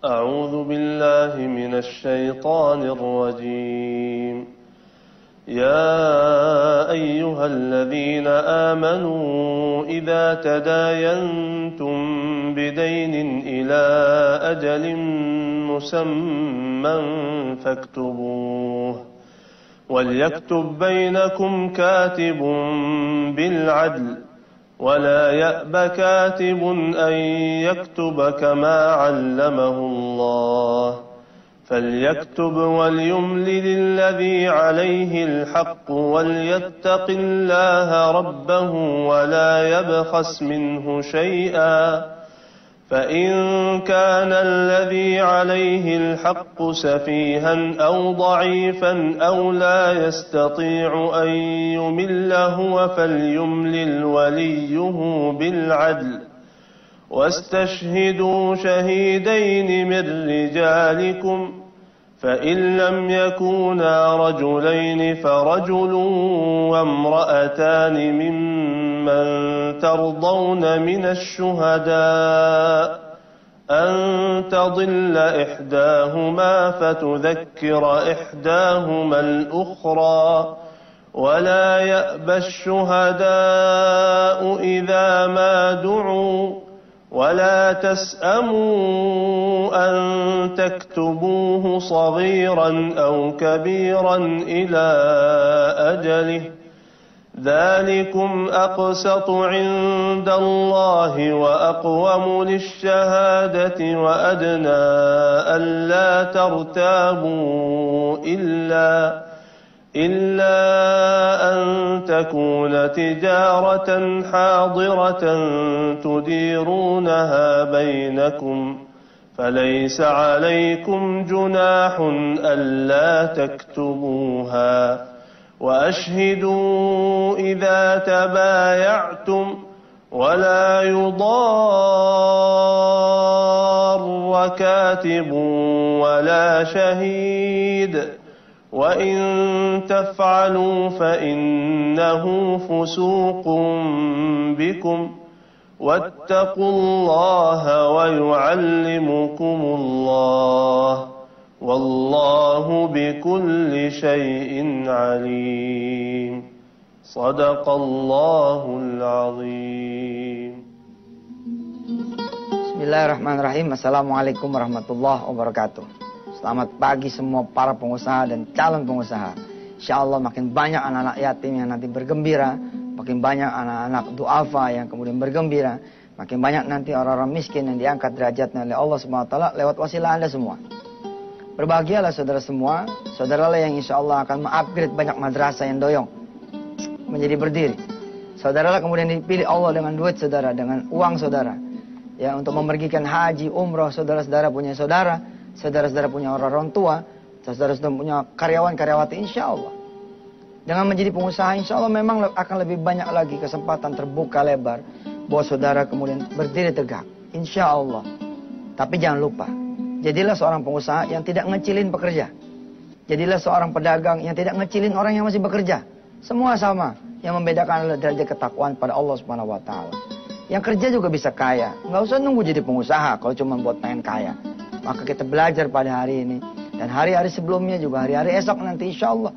أعوذ بالله من الشيطان الرجيم. يا أيها الذين آمنوا إذا تداينتم بدين إلى أجل مسمى فاكتبوه، وليكتب بينكم كاتب بالعدل، ولا يأب كاتب أن يكتب كما علمه الله، فليكتب وليملل الذي عليه الحق وليتق الله ربه ولا يبخس منه شيئا، فإن كان الذي عليه الحق سفيها أو ضعيفا أو لا يستطيع أن يمل هو فليملل وليه بالعدل، واستشهدوا شهيدين من رجالكم، فإن لم يكونا رجلين فرجل وامرأتان ممن ترضون من الشهداء أن تضل إحداهما فتذكر إحداهما الأخرى، ولا يأبى الشهداء إذا ما دعوا، ولا تسأموا أن تكتبوه صغيرا أو كبيرا إلى أجله، ذلكم أقسط عند الله وأقوم للشهادة وأدنى ألا ترتابوا إلا أن تكون تجارة حاضرة تديرونها بينكم، فليس عليكم جناح ألا تكتبوها، وأشهدوا إذا تبايعتم، ولا يضار كاتب ولا شهيد، وإن تفعلوا فإنه فسوق بكم، واتقوا الله ويعلمكم الله، والله بكل شيء عليم. صدق الله العظيم. Bismillahirrahmanirrahim. Assalamualaikum warahmatullahi wabarakatuh. Selamat pagi semua para pengusaha dan calon pengusaha. Insya Allah makin banyak anak-anak yatim yang nanti bergembira, makin banyak anak-anak duafa yang kemudian bergembira, makin banyak nanti orang-orang miskin yang diangkat derajatnya oleh Allah SWT lewat wasilah Anda semua. Berbahagialah saudara semua, saudaralah yang insya Allah akan mengupgrade banyak madrasah yang doyong menjadi berdiri. Saudaralah kemudian dipilih Allah dengan duit saudara, dengan uang saudara, ya, untuk memergikan haji, umroh. Saudara-saudara punya saudara, saudara-saudara punya orang tua, saudara-saudara punya karyawan-karyawati, insya Allah. Dengan menjadi pengusaha, insya Allah memang akan lebih banyak lagi kesempatan terbuka lebar bahwa saudara kemudian berdiri tegak, insya Allah. Tapi jangan lupa, jadilah seorang pengusaha yang tidak ngecilin pekerja. Jadilah seorang pedagang yang tidak ngecilin orang yang masih bekerja. Semua sama, yang membedakan adalah derajat ketakwaan pada Allah Subhanahu wa taala. Yang kerja juga bisa kaya, nggak usah nunggu jadi pengusaha kalau cuma buat pengen kaya. Maka kita belajar pada hari ini dan hari-hari sebelumnya juga, hari-hari esok nanti insya Allah,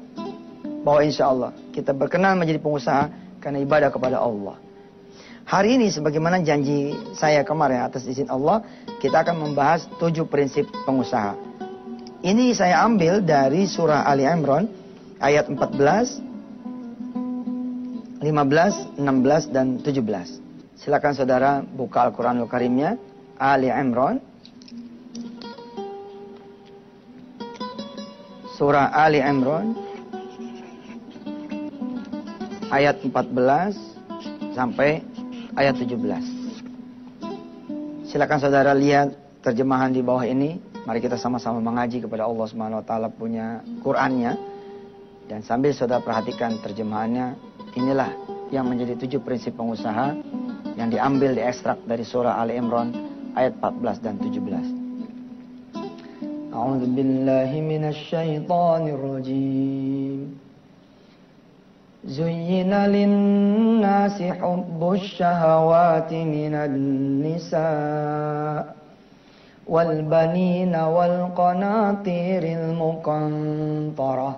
bahwa insya Allah kita berkenan menjadi pengusaha karena ibadah kepada Allah. Hari ini sebagaimana janji saya kemarin atas izin Allah, kita akan membahas 7 prinsip pengusaha. Ini saya ambil dari surah Ali Imran ayat 14, 15, 16 dan 17. Silakan saudara buka Al-Quranul Karimnya, Ali Imran. Surah Ali Imran ayat 14 sampai ayat 17. Silakan saudara lihat terjemahan di bawah ini. Mari kita sama-sama mengaji kepada Allah Subhanahu wa taala punya Qur'annya, dan sambil saudara perhatikan terjemahannya. Inilah yang menjadi 7 prinsip pengusaha yang diambil, diekstrak dari surah Ali Imran ayat 14 dan 17. A'udzu billahi minasy syaithanir rajim. Zuyyina lin-nasi hubbus syahawati minan nisa' والبنين والقناطير المقنطرة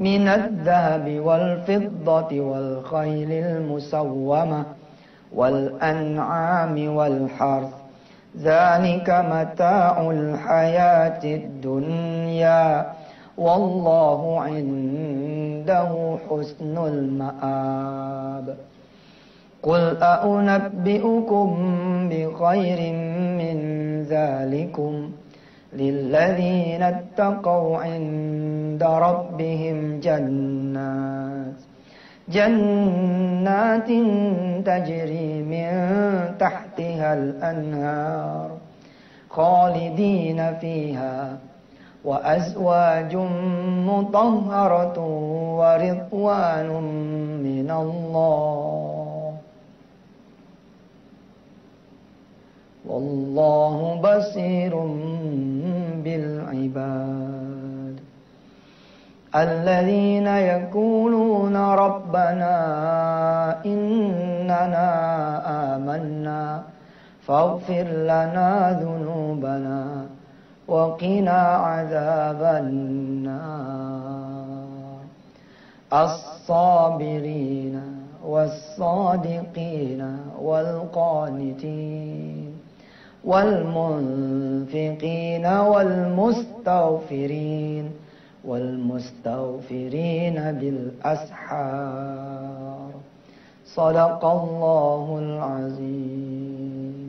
من الذهب والفضة والخيل المسومة والأنعام والحرث ذلك متاع الحياة الدنيا والله عنده حسن المآب قل أنبئكم بخير من ذلكم للذين اتقوا عند ربهم جنات تجري من تحتها الأنهار خالدين فيها وأزواج مطهرة ورضوان من الله والله بصير بالعباد الذين يقولون ربنا إننا آمنا فاغفر لنا ذنوبنا وقنا عذاب النار الصابرين والصادقين والقانتين والمنفقين والمستغفرين بالأسحار صدق الله العظيم.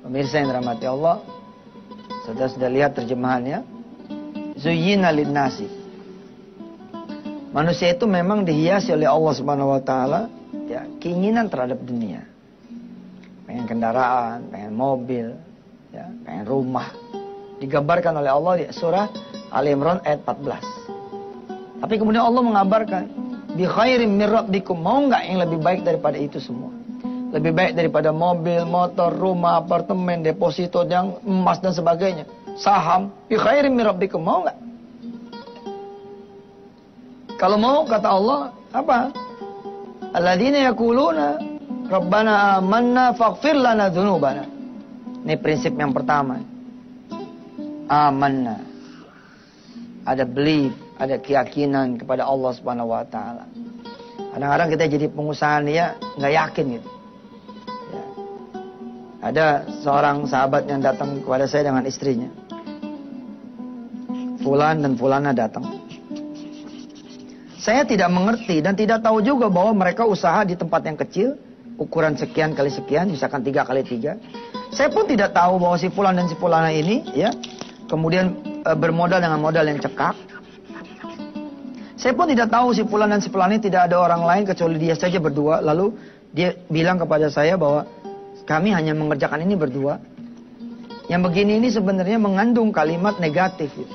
Pemirsa yang dirahmati Allah, sudah lihat terjemahannya. Zuyyina lin-nasi. Manusia itu memang dihiasi oleh Allah Subhanahu wa taala ya, keinginan terhadap dunia. Pengen kendaraan, pengen mobil, ya, pengen rumah. Digambarkan oleh Allah di surah Ali Imran ayat 14. Tapi kemudian Allah mengabarkan, bi khairim mir rabbikum, mau enggak yang lebih baik daripada itu semua? Lebih baik daripada mobil, motor, rumah, apartemen, deposito yang emas dan sebagainya, saham, bi khairim mir rabbikum, mau enggak? Kalau mau, kata Allah, apa? Alladzina yaquluna Rabbana amanna faghfir lana dzunubana. Ini prinsip yang pertama. Amanna. Ada belief, ada keyakinan kepada Allah Subhanahu wa taala. Kadang-kadang kita jadi pengusaha nih ya, nggak yakin gitu. Ya. Ada seorang sahabat yang datang kepada saya dengan istrinya. Fulan dan Fulana datang. Saya tidak mengerti dan tidak tahu juga bahwa mereka usaha di tempat yang kecil, ukuran sekian kali sekian, misalkan 3 kali 3. Saya pun tidak tahu bahwa si Fulan dan si Fulana ini, ya, kemudian bermodal dengan modal yang cekak. Saya pun tidak tahu si Fulan dan si Fulana ini tidak ada orang lain kecuali dia saja berdua. Lalu dia bilang kepada saya bahwa kami hanya mengerjakan ini berdua. Yang begini ini sebenarnya mengandung kalimat negatif. Gitu.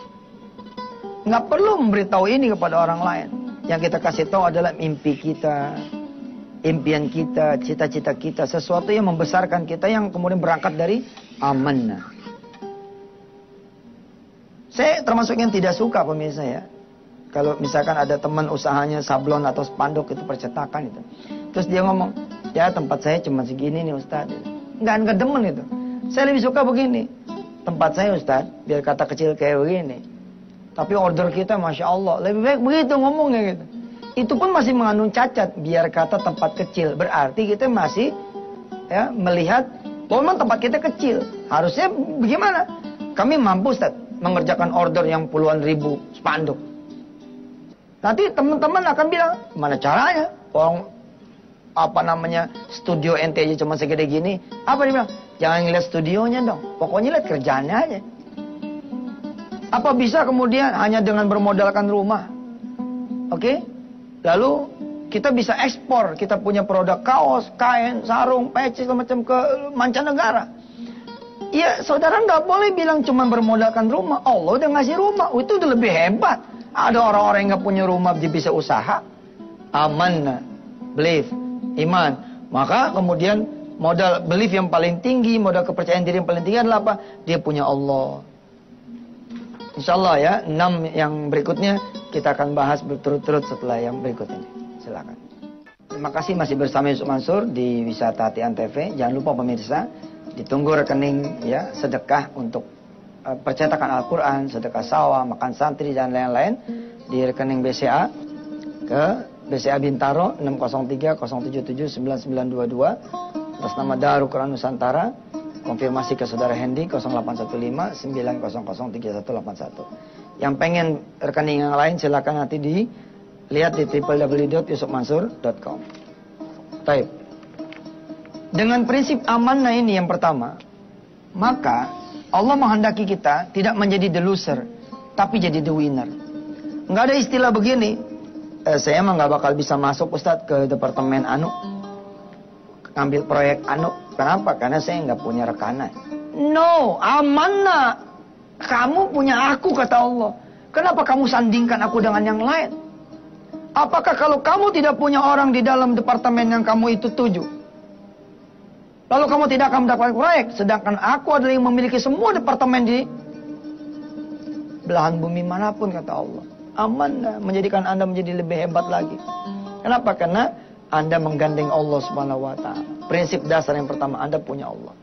Nggak perlu memberitahu ini kepada orang lain. Yang kita kasih tahu adalah mimpi kita, impian kita, cita-cita kita, sesuatu yang membesarkan kita yang kemudian berangkat dari amanah. Saya termasuk yang tidak suka pemirsa ya. Kalau misalkan ada teman usahanya sablon atau spanduk itu percetakan itu. Terus dia ngomong, ya tempat saya cuma segini nih Ustaz. Nggak demen itu. Saya lebih suka begini. Tempat saya Ustaz, biar kata kecil kayak begini. Tapi order kita Masya Allah. Lebih baik begitu ngomongnya gitu. Itu pun masih mengandung cacat. Biar kata tempat kecil. Berarti kita masih ya, melihat bahwa memang tempat kita kecil. Harusnya bagaimana? Kami mampu Ustaz mengerjakan order yang puluhan ribu spanduk. Nanti teman-teman akan bilang, mana caranya? Orang apa namanya studio ente aja cuma segede gini. Apa dia bilang? Jangan ngeliat studionya dong. Pokoknya lihat kerjaannya aja. Apa bisa kemudian hanya dengan bermodalkan rumah? Oke? Lalu kita bisa ekspor. Kita punya produk kaos, kain, sarung, peci, macam ke mancanegara. Ya saudara nggak boleh bilang cuma bermodalkan rumah. Allah udah ngasih rumah. Itu udah lebih hebat. Ada orang-orang yang nggak punya rumah dia bisa usaha. Aman, belief, iman. Maka kemudian modal belief yang paling tinggi, modal kepercayaan diri yang paling tinggi adalah apa? Dia punya Allah. InsyaAllah ya, 6 yang berikutnya kita akan bahas berturut-turut setelah yang berikut ini. Silakan. Terima kasih masih bersama Yusuf Mansur di Wisata Hati Antv. Jangan lupa pemirsa, Ditunggu rekening ya sedekah untuk percetakan Al-Quran, sedekah sawah, makan santri dan lain-lain di rekening BCA ke BCA Bintaro 60307799922 atas nama Darul Quran Nusantara. Konfirmasi ke saudara Hendy 081590031181. Yang pengen rekening yang lain silakan nanti dilihat di www.yusufmansur.com. Baik. Dengan prinsip amanah ini yang pertama, maka Allah menghendaki kita tidak menjadi the loser, tapi jadi the winner. Nggak ada istilah begini, saya emang nggak bakal bisa masuk Ustadz ke departemen anu, ngambil proyek anu. Kenapa? Karena saya nggak punya rekanan. No, amanah. Kamu punya aku, kata Allah. Kenapa kamu sandingkan aku dengan yang lain? Apakah kalau kamu tidak punya orang di dalam departemen yang kamu itu tuju, lalu kamu tidak akan mendapatkan proyek, sedangkan aku adalah yang memiliki semua departemen di belahan bumi manapun, kata Allah. Amanah menjadikan Anda menjadi lebih hebat lagi. Kenapa? Karena Anda menggandeng Allah Subhanahu wa taala. Prinsip dasar yang pertama, Anda punya Allah.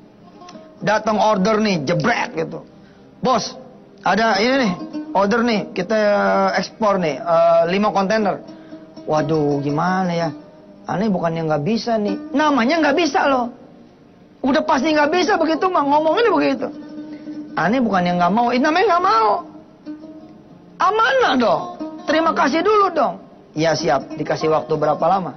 Datang order nih, jebret gitu. Bos, ada ini nih, order nih, kita ekspor nih 5 kontainer. Waduh, gimana ya? Aneh bukannya nggak bisa nih. Namanya nggak bisa loh. Udah pasti nggak bisa begitu mah, ngomongnya begitu. Aneh bukannya nggak mau, ini namanya nggak mau. Amanah dong. Terima kasih dulu dong. Ya siap, dikasih waktu berapa lama?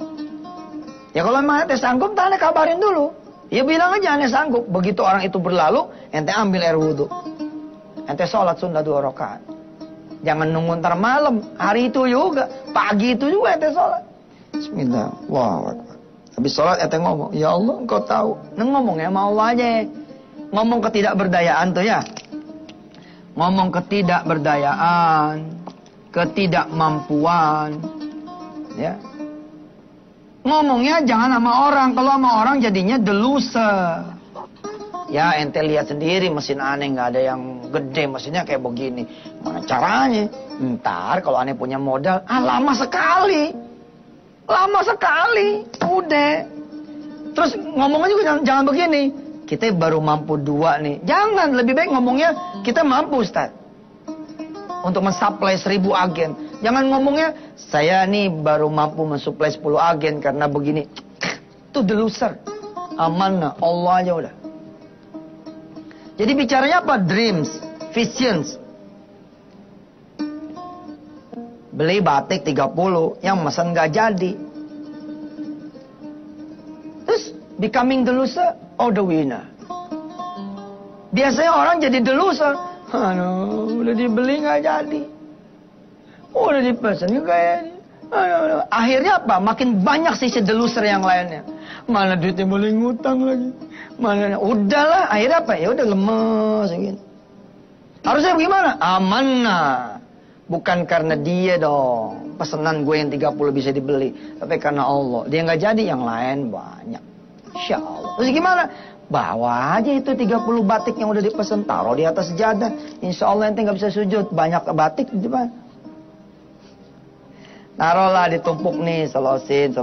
Ya kalau emang ente sanggup, ente kabarin dulu. Ya bilang aja ente sanggup. Begitu orang itu berlalu, ente ambil air wudhu. Ente sholat sunnah 2 rakaat. Jangan nunggu ntar malam, hari itu juga, pagi itu juga ente sholat. Bismillah, wow. Habis sholat ente ngomong, ya Allah engkau tahu. Nah, ngomongnya sama Allah aja. Ngomong ketidakberdayaan tuh ya. Ngomong ketidakberdayaan, ketidakmampuan, ya. Ngomongnya jangan sama orang. Kalau sama orang jadinya the loser. Ya ente lihat sendiri mesin aneh nggak ada yang gede, mesinnya kayak begini. Mana caranya? Ntar kalau aneh punya modal, lama sekali. Lama sekali. Udah. Terus ngomongnya juga jangan begini. Kita baru mampu 2 nih. Jangan, lebih baik ngomongnya kita mampu Ustaz. Untuk mensuplai 1000 agen. Jangan ngomongnya, saya nih baru mampu mensuplai 10 agen karena begini. Itu the loser. Amanah, Allah aja udah. Jadi bicaranya apa? Dreams, visions. Beli batik 30, yang mesen gak jadi. Terus, becoming the loser or the winner? Biasanya orang jadi the loser. Aduh, udah dibeli gak jadi. Udah dipesan kayaknya. Akhirnya apa? Makin banyak sisi the loser yang lainnya. Mana duitnya boleh ngutang lagi. Mana udahlah, akhirnya apa? Ya udah lemes gitu. Harusnya gimana? Amanah. Bukan karena dia dong. Pesanan gue yang 30 bisa dibeli, tapi karena Allah. Dia nggak jadi, yang lain banyak. Insya Allah. Terus gimana? Bawa aja itu 30 batik yang udah dipesan, taruh di atas sejadah. Insya Allah ente nggak bisa sujud. Banyak batik di depan. Taruhlah ditumpuk nih, selosin.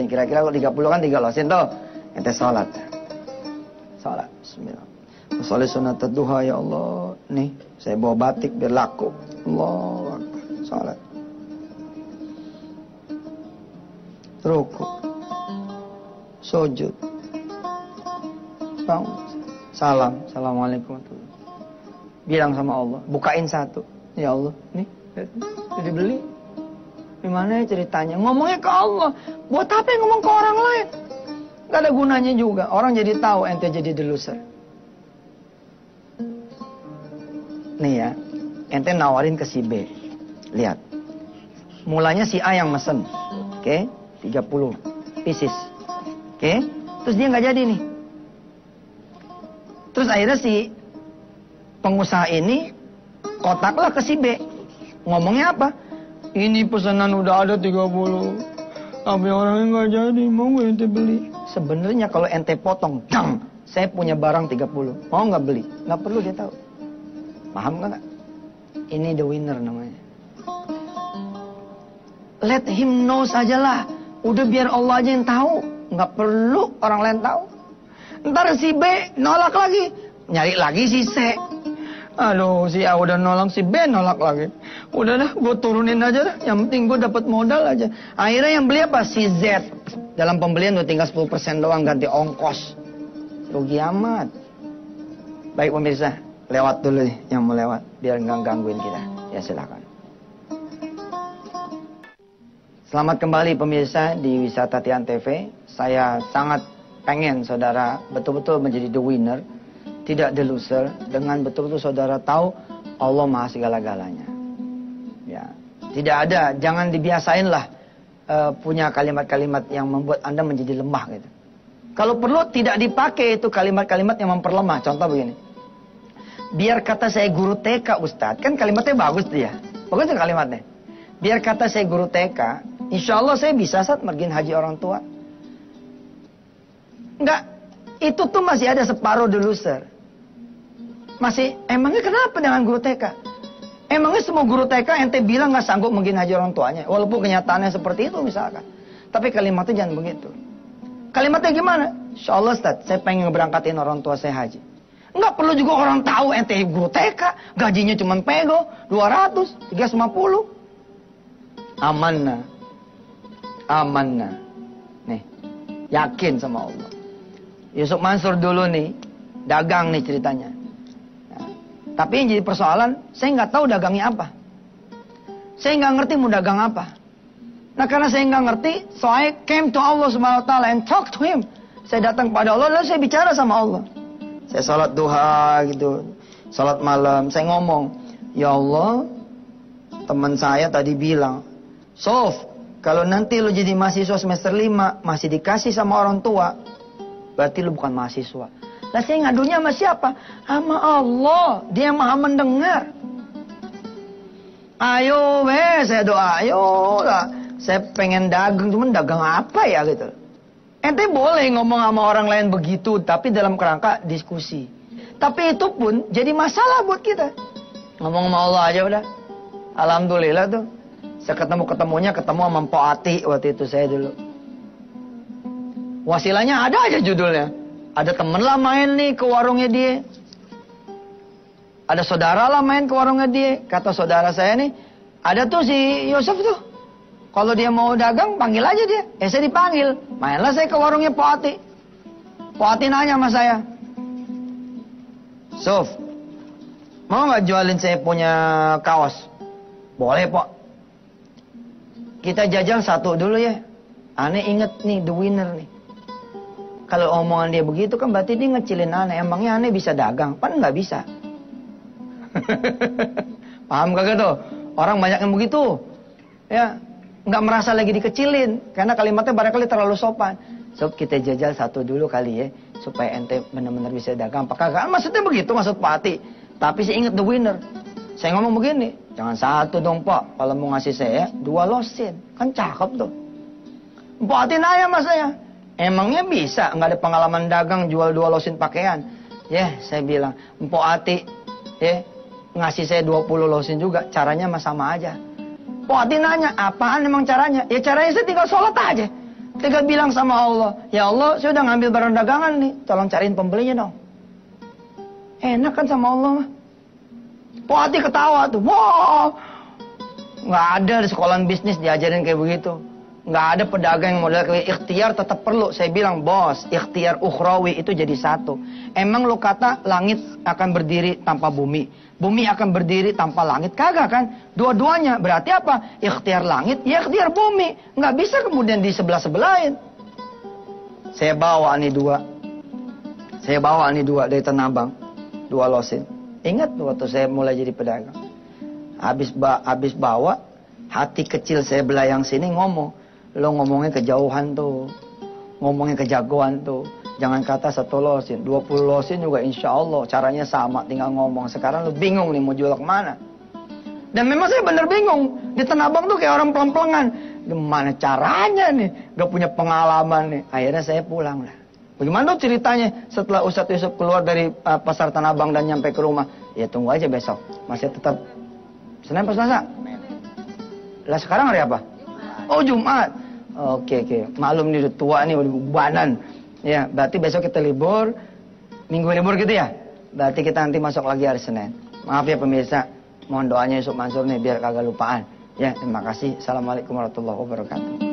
Kira-kira kalau 30 kan 3 losin tuh. Ente sholat. Sholat. Bismillah. Sholat sunat duha ya Allah. Nih, saya bawa batik biar laku. Allah Akbar. Sholat. Ruku. Sujud. Bangun. Salam. Assalamualaikum warahmatullahi wabarakatuh. Bilang sama Allah. Bukain 1. Ya Allah. Nih. Udah dibeli. Gimana ya ceritanya? Ngomongnya ke Allah. Buat apa yang ngomong ke orang lain? Gak ada gunanya juga. Orang jadi tahu ente jadi the loser. Nih ya. Ente nawarin ke si B. Lihat. Mulanya si A yang mesen. Oke. 30 pieces. Oke. Terus dia gak jadi nih. Terus akhirnya si pengusaha ini kotaklah ke si B. Ngomongnya apa? Ini pesanan udah ada 30. Tapi orangnya nggak jadi, mau gue ente beli. Sebenarnya kalau ente potong, dang, saya punya barang 30. Mau nggak beli? Nggak perlu dia tahu. Paham nggak? Ini the winner namanya. Let him know sajalah. Udah biar Allah aja yang tahu. Nggak perlu orang lain tahu. Ntar si B nolak lagi. Nyari lagi si C. Aduh, si A udah nolak, si B nolak lagi. Udah dah, gue turunin aja dah. Yang penting gue dapat modal aja. Akhirnya yang beli apa? Si Z. Dalam pembelian udah tinggal 10% doang ganti ongkos. Rugi amat. Baik pemirsa, lewat dulu nih yang mau lewat. Biar nggak gangguin kita. Ya silakan. Selamat kembali pemirsa di Wisata Tian TV. Saya sangat pengen saudara betul-betul menjadi the winner. Tidak the loser, dengan betul-betul saudara tahu Allah Maha segala-galanya. Ya, tidak ada, jangan dibiasain lah punya kalimat-kalimat yang membuat Anda menjadi lemah gitu. Kalau perlu tidak dipakai itu kalimat-kalimat yang memperlemah. Contoh begini. Biar kata saya guru TK Ustadz, kan kalimatnya bagus tuh ya. Bagus tuh kalimatnya. Biar kata saya guru TK, insya Allah saya bisa saat mergin haji orang tua. Enggak, itu tuh masih ada separuh the loser. Masih, emangnya kenapa dengan guru TK? Emangnya semua guru TK ente bilang gak sanggup mungkin haji orang tuanya? Walaupun kenyataannya seperti itu misalkan. Tapi kalimatnya jangan begitu. Kalimatnya gimana? Insya Allah Ustaz, saya pengen ngeberangkatin orang tua saya haji. Nggak perlu juga orang tahu ente guru TK. Gajinya cuma pego, 200, 350. Amanah. Amanah. Nih, yakin sama Allah. Yusuf Mansur dulu nih, dagang nih ceritanya. Tapi yang jadi persoalan, saya nggak tahu dagangnya apa. Saya nggak ngerti mau dagang apa. Nah karena saya nggak ngerti, so I came to Allah Subhanahu Wa Taala and talk to Him. Saya datang pada Allah, lalu saya bicara sama Allah. Saya sholat duha gitu, sholat malam. Saya ngomong, ya Allah, teman saya tadi bilang, Sof, kalau nanti lo jadi mahasiswa semester 5, masih dikasih sama orang tua, berarti lo bukan mahasiswa. Lah saya ngadunya sama siapa? Sama Allah. Dia maha mendengar. Ayo saya doa. Ayo lah. Saya pengen dagang. Cuman dagang apa ya gitu. Ente boleh ngomong sama orang lain begitu. Tapi dalam kerangka diskusi. Tapi itu pun jadi masalah buat kita. Ngomong sama Allah aja udah. Alhamdulillah tuh. Saya ketemu sama Mpok Ati waktu itu saya dulu. Wasilanya ada aja judulnya. Ada temen lah main nih ke warungnya dia. Ada saudara lah main ke warungnya dia. Kata saudara saya nih, ada tuh si Yusuf tuh. Kalau dia mau dagang, panggil aja dia. Saya dipanggil. Mainlah saya ke warungnya Pak Ati. Pak Ati nanya sama saya. Sof, mau nggak jualin saya punya kaos? Boleh Pak. Kita jajal satu dulu ya. Aneh inget nih, the winner nih. Kalau omongan dia begitu kan berarti dia ngecilin aneh. Emangnya aneh bisa dagang? Kan nggak bisa. Paham kagak tuh? Orang banyak yang begitu. Ya, nggak merasa lagi dikecilin. Karena kalimatnya barangkali terlalu sopan. So, kita jajal satu dulu kali ya. Supaya ente benar-benar bisa dagang. Apakah kan? Maksudnya begitu, maksud Pak Ati. Tapi saya ingat the winner. Saya ngomong begini. Jangan satu dong Pak. Kalau mau ngasih saya, 2 losin. Kan cakep tuh. Pak Ati nanya sama saya. Emangnya bisa nggak ada pengalaman dagang jual 2 losin pakaian? Ya, saya bilang, Mpok Ati, ya ngasih saya 20 losin juga, caranya sama aja. Mpok Ati nanya, apaan emang caranya? Ya caranya saya tinggal sholat aja. Tinggal bilang sama Allah, ya Allah, saya udah ngambil barang dagangan nih, tolong cariin pembelinya dong. Enak kan sama Allah mah. Mpok Ati ketawa tuh, wow, nggak ada di sekolahan bisnis diajarin kayak begitu. Nggak ada pedagang yang modal kayak ikhtiar tetap perlu. Saya bilang, bos, ikhtiar ukhrawi itu jadi satu. Emang lo kata langit akan berdiri tanpa bumi. Bumi akan berdiri tanpa langit. Kagak kan? Dua-duanya. Berarti apa? Ikhtiar langit, ya ikhtiar bumi. Nggak bisa kemudian di sebelah-sebelahin. Saya bawa nih 2. Saya bawa nih 2 dari Tanah Abang. 2 losin. Ingat waktu saya mulai jadi pedagang. Habis bawa, hati kecil saya belayang sini ngomong. Lo ngomongnya kejauhan tuh. Ngomongnya kejagoan tuh. Jangan kata 1 losin. 20 losin juga insya Allah. Caranya sama. Tinggal ngomong. Sekarang lo bingung nih mau jual kemana. Dan memang saya bener bingung. Di Tanah Abang tuh kayak orang peleng-pelengan. Gimana caranya nih. Gak punya pengalaman nih. Akhirnya saya pulang lah. Bagaimana tuh ceritanya setelah Ustadz Yusuf keluar dari pasar Tanah Abang dan nyampe ke rumah. Ya tunggu aja besok. Masih tetap Senin pas Selasa. Lah sekarang hari apa? Oh Jumat. Oke. Maklum nih udah tua nih, udah bebanan. Ya, berarti besok kita libur, minggu libur gitu ya. Berarti kita nanti masuk lagi hari Senin. Maaf ya pemirsa, mohon doanya Yusuf Mansur nih biar kagak lupaan. Ya, terima kasih. Assalamualaikum warahmatullahi wabarakatuh.